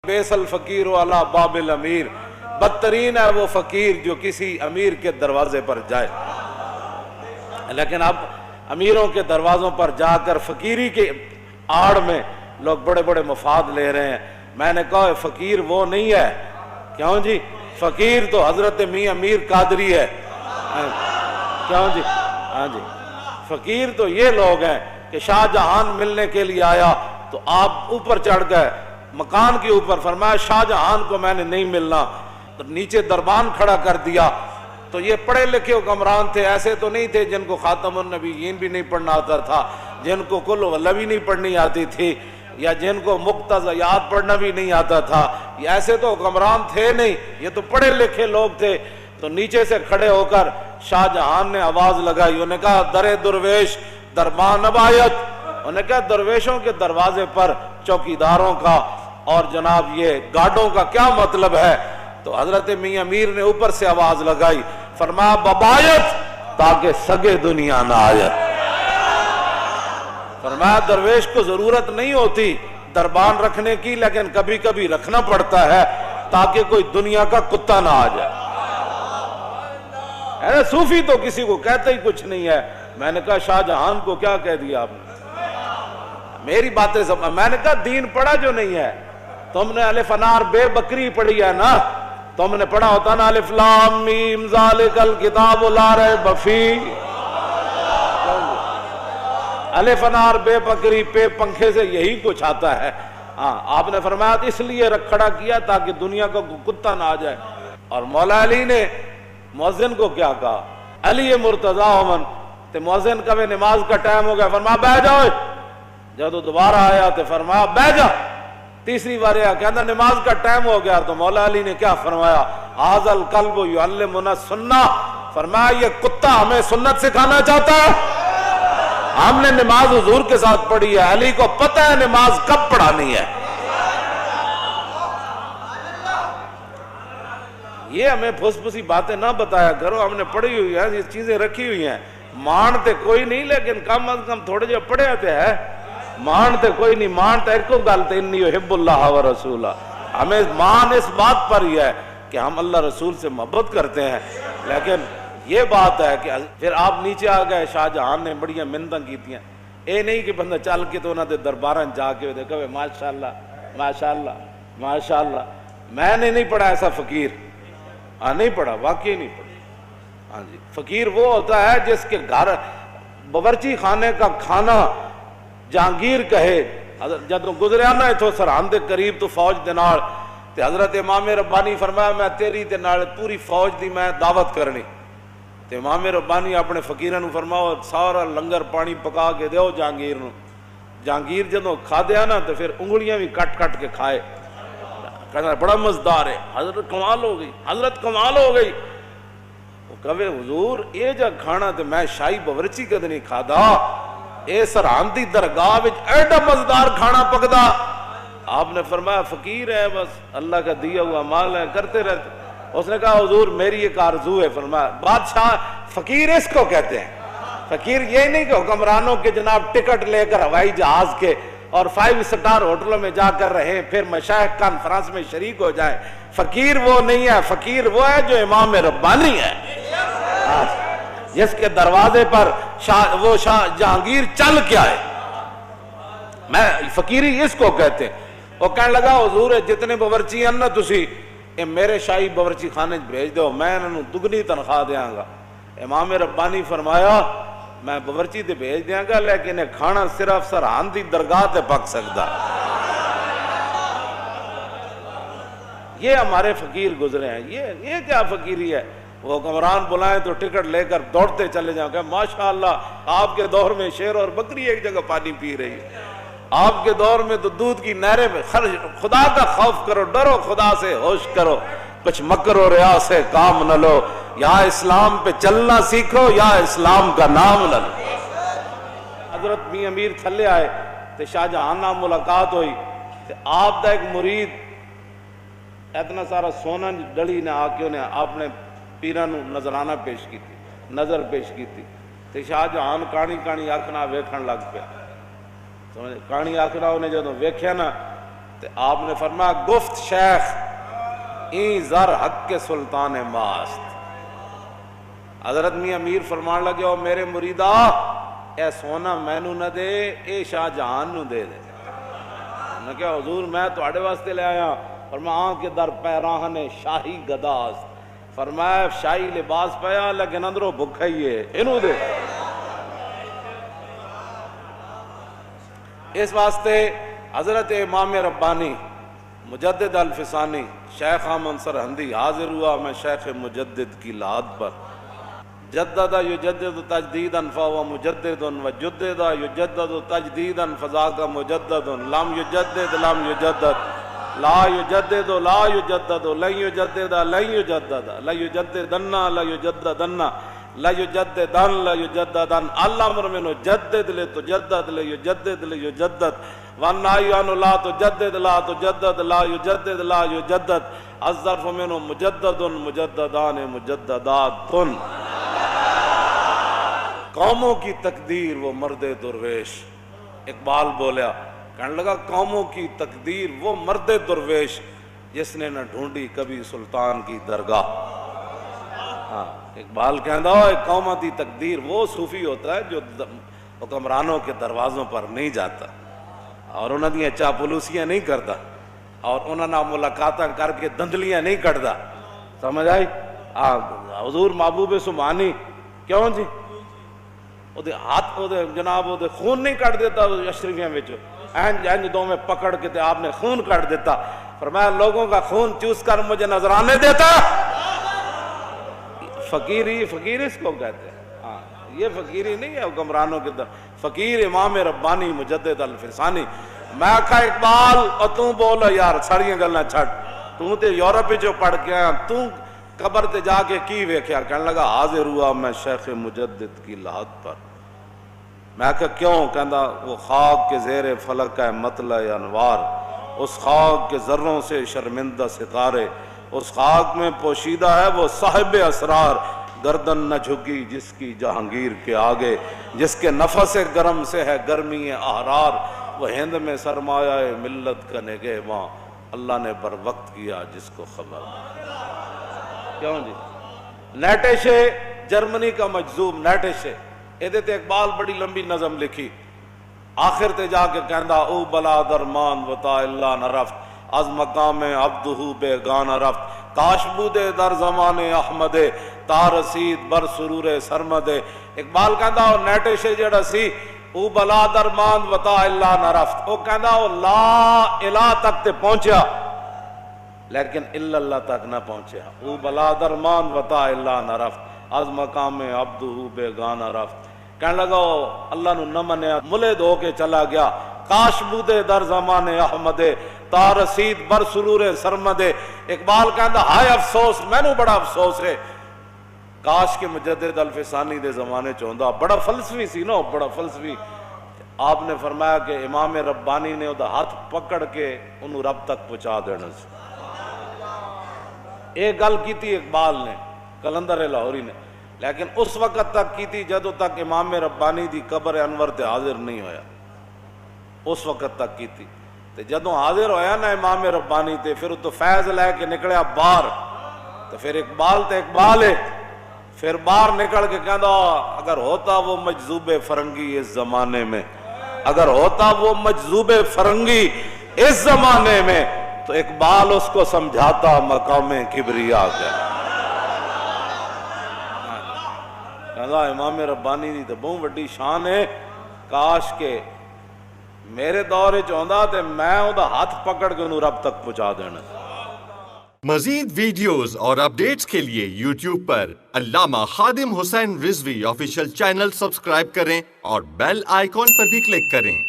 بیس الفقیر علی باب الامیر، بدترین ہے وہ فقیر جو کسی امیر کے دروازے پر جائے۔ لیکن اب امیروں کے دروازوں پر جا کر فقیری کے آڑ میں لوگ بڑے بڑے مفاد لے رہے ہیں۔ میں نے کہا فقیر وہ نہیں ہے، کیوں جی؟ فقیر تو حضرت میاں میر قادری ہے، کیوں جی؟ ہاں جی، فقیر تو یہ لوگ ہیں کہ شاہ جہان ملنے کے لیے آیا تو آپ اوپر چڑھ گئے مکان کے اوپر، فرمایا شاہ جہان کو میں نے نہیں ملنا، تو نیچے دربان کھڑا کر دیا۔ تو یہ پڑھے لکھے حکمران تھے، ایسے تو نہیں تھے جن کو خاتم النبیین بھی نہیں پڑھنا آتا تھا، جن کو کل واللہ بھی نہیں پڑھنی آتی تھی، یا جن کو مقتضیات پڑھنا بھی نہیں آتا تھا، یہ ایسے تو حکمران تھے نہیں، یہ تو پڑھے لکھے لوگ تھے۔ تو نیچے سے کھڑے ہو کر شاہ جہان نے آواز لگائی، انہوں نے کہا در درویش دربان ابایت، انہوں نے کہا درویشوں کے دروازے پر چوکیداروں کا اور جناب یہ گارڈوں کا کیا مطلب ہے؟ تو حضرت میاں میر نے اوپر سے آواز لگائی، فرمایا ببایت تاکہ سگے دنیا نہ آیت۔ فرمایا درویش کو ضرورت نہیں ہوتی دربان رکھنے کی، لیکن کبھی کبھی رکھنا پڑتا ہے تاکہ کوئی دنیا کا کتا نہ آ جائے۔ صوفی تو کسی کو کہتے ہی کچھ نہیں ہے۔ میں نے کہا شاہ جہان کو کیا کہہ دیا آپ نے؟ میری باتیں سمجھ۔ میں نے کہا دین پڑھا جو نہیں ہے، تم نے الف انار بے بکری پڑھی ہے نا، تم نے پڑھا ہوتا نا الف لام میم ذالک الکتاب لا ریب فیہ، الف انار بے بکری پہ پنکھے سے یہی کچھ آتا ہے۔ ہاں آپ نے فرمایا اس لیے کھڑا کیا تاکہ دنیا کا کتا نہ آ جائے۔ اور مولا علی نے مؤذن کو کیا کہا؟ علی مرتضی امن، تو مؤذن کا نماز کا ٹائم ہو گیا، فرمایا بیٹھ جاؤ۔ جب تو دوبارہ آیا تو فرمایا بیٹھ جا۔ تیسری بار آیا کہتا نماز کا ٹائم ہو گیا، تو مولا علی نے کیا فرمایا؟ ھذا الکلب یعلمنا السنہ، فرمایا یہ کتا ہمیں سنت سکھانا چاہتا ہے۔ ہم نے نماز حضور کے ساتھ پڑھی ہے، علی کو پتہ ہے نماز کب پڑھانی ہے۔ یہ ہمیں پھس پھسی باتیں نہ بتایا کرو، ہم نے پڑھی ہوئی ہے، یہ چیزیں رکھی ہوئی ہیں۔ مانتے کوئی نہیں، لیکن کم از کم تھوڑے جو پڑھے آتے ہیں، مانتے کوئی نہیں، مانتے ایک کو گالتے انی یحب اللہ و رسولہ۔ ہمیں مان اس بات پر ہی ہے کہ ہم اللہ رسول سے محبت کرتے ہیں، لیکن یہ بات ہے کہ پھر آپ نیچے آ گئے، شاہ جہان نے بڑیاں منتیں کیتیاں، اے نہیں کہ بندہ چل کے تو انہوں نے درباراں جا کے دیکھا ماشاءاللہ ماشاءاللہ ماشاءاللہ۔ میں نے نہیں پڑھا ایسا فقیر، نہیں پڑھا، واقعی نہیں پڑھا۔ ہاں جی، فقیر وہ ہوتا ہے جس کے گھر باورچی خانے کا کھانا جہانگیر کہے۔ جب گزریا نا اتھوں سرحد دے قریب تو فوج دے نال، تے حضرت امام ربانی فرمایا میں تیری تے نال پوری فوج دی میں دعوت کرنی، تے امام ربانی اپنے فقیراں نو فرماؤ سارا لنگر پانی پکا کے دیو جہانگیر نو۔ جہانگیر جدوں کھا دیا نا تو پھر انگلیاں بھی کٹ کٹ کے کھائے، کہنا بڑا مزدار ہے، حضرت کمال ہو گئی، حضرت کمال ہو گئی۔ وہ کہے حضور یہ جا کھانا تے میں شاہی باورچی کدے نہیں کھادا، اے سرحد دی درگاہ وچ ایڈا مزدار کھانا پکدا۔ آپ نے فرمایا فقیر ہے، بس اللہ کا دیا ہوا مال ہے، کرتے رہتے۔ اس نے کہا حضور میری ایک آرزو ہے۔ فرمایا بادشاہ فقیر اس کو کہتے ہیں، فقیر یہ نہیں کہ حکمرانوں کے جناب ٹکٹ لے کر ہوائی جہاز کے اور 5 سٹار ہوٹلوں میں جا کر رہے، پھر مشائخ کانفرنس میں شریک ہو جائے۔ فقیر وہ نہیں ہے، فقیر وہ ہے جو امام ربانی ہے، جس کے دروازے پر وہ شاہ جہانگیر چل کے آئے۔ میں فقیری اس کو کہتے ہیں۔ وہ کہنے لگا حضور جتنے باورچی ہیں نا تسی اے میرے شاہی باورچی خانے بھیج دو، میں انہوں دگنی تنخواہ دیاں گا۔ امام ربانی فرمایا میں باورچی تے بھیج دیاں گا، لیکن کھانا صرف سرحد دی درگاہ تے پک سکتا۔ یہ ہمارے فقیر گزرے ہیں۔ یہ کیا فقیری ہے؟ وہ حکمران بلائیں تو ٹکٹ لے کر دوڑتے چلے جاؤں کہ ماشاءاللہ آپ کے دور میں شیر اور بکری ایک جگہ پانی پی رہی ہے، آپ کے دور میں تو دودھ کی نہریں میں خدا کا خوف کرو، ڈرو خدا سے، ہوش کرو، کچھ مکر و ریا سے کام نہ لو، یا اسلام پہ چلنا سیکھو یا اسلام کا نام نہ لو۔ حضرت میاں میر تھلے آئے تو شاہ جہان نال ملاقات ہوئی، تو آپ دا ایک مرید اتنا سارا سونا ڈلی نے آ کے انہیں آپ نے پیران نظرانہ پیش کی تھی، نظر پیش کی تھی، تو شاہ جہان کہانی کہانی آکھنا ویکھن لگ پیا۔ کہانی آکھنا انہیں جدوں ویکھیا نا تو آپ نے فرمایا گفت شیخ این زر حق کے سلطان ماست. حضرت میاں میر فرمان لگے او میرے مریدا اے سونا مینو نہ دے اے شاہ جہان نو دے دے. میں کہا حضور میں تواڈے واسطے لے آیا. فرمایا کے در پیراہن شاہی گداست. فرمایا شاہی لباس پایا لیکن اندروں بھکھا ہی ہے انہوں دے. اس واسطے حضرت امام ربانی مجدد الفسانی شیخ احمد سرہندی حاضر ہوا میں شیخ مجدد کی لاد پر. جدد یجدد تجدیدا فهو مجدد وجدد یجدد تجدیدا فذاک مجدد لم یجدد لم یجدد لا یجدد لا یجدد لن یجدد لن یجدد لا یجددن لا یجددن لا یجددن لا یجددن الامر منه جدد لتجدد لیجدد لیجدد والنهی عنه لا تجدد لا تجدد لا یجدد لا یجدد الظرف منه مجدد مجددان مجددات. قوموں کی تقدیر وہ مرد درویش. اقبال بولیا کہنے لگا قوموں کی تقدیر وہ مرد درویش جس نے نہ ڈھونڈی کبھی سلطان کی درگاہ. ہاں اقبال کہندا ہے قوموں کی تقدیر وہ صوفی ہوتا ہے جو حکمرانوں کے دروازوں پر نہیں جاتا اور انہاں دیاں چاپلوسیاں نہیں کرتا اور انہاں نال ملاقاتاں کر کے دندلیاں نہیں کٹدا. سمجھ آئی؟ حضور محبوب سبحانی کیوں جی وہ ہاتھ وہ جناب وہ خون نہیں کٹ دیتا اشرفیاں وچ اینج دو میں پکڑ کے تے آپ نے خون کٹ دیتا. فرمایا لوگوں کا خون چوس کر مجھے نذرانے دیتا. فقیری فقیر اس کو کہتے ہیں. ہاں یہ فقیری نہیں ہے حکمرانوں کے در. فقیر امام ربانی مجدد الفسانی. میں کہا اقبال اور تو بول یار ساریاں گلاں چھڈ تو تے یورپ وچ پڑھ کے آیا تو قبر تے جا کے کی ویکھیا. کہنے لگا حاضر ہوا میں شیخ مجدد کی لحد پر. میں کہا کیوں؟ کہندا وہ خاک کے زیر فلک ہے مطلع انوار. اس خاک کے ذروں سے شرمندہ ستارے. اس خاک میں پوشیدہ ہے وہ صاحب اسرار. گردن نہ جھکی جس کی جہانگیر کے آگے. جس کے نفس گرم سے ہے گرمی احرار. وہ ہند میں سرمایہ ملت کا نگہباں. اللہ نے بر وقت کیا جس کو خبر. کیوں جی؟ نیٹشے جرمنی کا مجذوب نیٹشے ایدے تے اقبال بڑی لمبی نظم لکھی. آخر تے جا کے کہندا او بلا درمان وطا اللہ نہ رفت از مقام عبدہو بیگانہ رفت. کاش بودے در زمان احمد تا رسید بر سرور سرمد. اقبال کہندا او نیٹشے جڑا سی او بلا درمان وطا اللہ نہ رفت. او کہندا او لا الہ تک تے پہنچیا لیکن الا اللہ تک نہ پہنچیا. او بلا درمان وطا اللہ نہ رفت از مقام عبدہو بیگانہ رفت. کہنے لگا اللہ نو نہ منیا ملد ہو کے چلا گیا. کاش بودے در زمان احمد تا رسید بر سرور سرمد. اقبال کہندا ہائے افسوس مینوں بڑا افسوس ہے کاش کے مجدد الفسانی دے زمانے چوندا. بڑا فلسفی سی نا بڑا فلسفی. آپ نے فرمایا کہ امام ربانی نے وہ ہاتھ پکڑ کے انہوں رب تک پہنچا دینا سی. ایک گل کی تھی اقبال نے کلندر لاہوری نے لیکن اس وقت تک کی تھی جدوں تک امام ربانی دی قبر انور تے حاضر نہیں ہویا. اس وقت تک کی تھی تے جدوں حاضر ہویا نا امام ربانی تے پھر تو فیض لے کے نکلیا باہر. تو پھر اقبال تے اقبال ہے پھر باہر نکل کے کہندا اگر ہوتا وہ مجذوب فرنگی اس زمانے میں اگر ہوتا وہ مجذوب فرنگی اس زمانے میں تو اقبال اس کو سمجھاتا مقام کبریا کا. کہندا امام ربانی دی تے بہت وڈی شان ہے. کاش کے میرے دور وچ ہوندا تے میں او دا ہاتھ پکڑ کے انہوں رب تک پہنچا دینا. مزید ویڈیوز اور اپڈیٹس کے لیے یوٹیوب پر علامہ Khadim Hussain Rizvi official channel subscribe کریں اور بیل آئیکن پر بھی کلک کریں.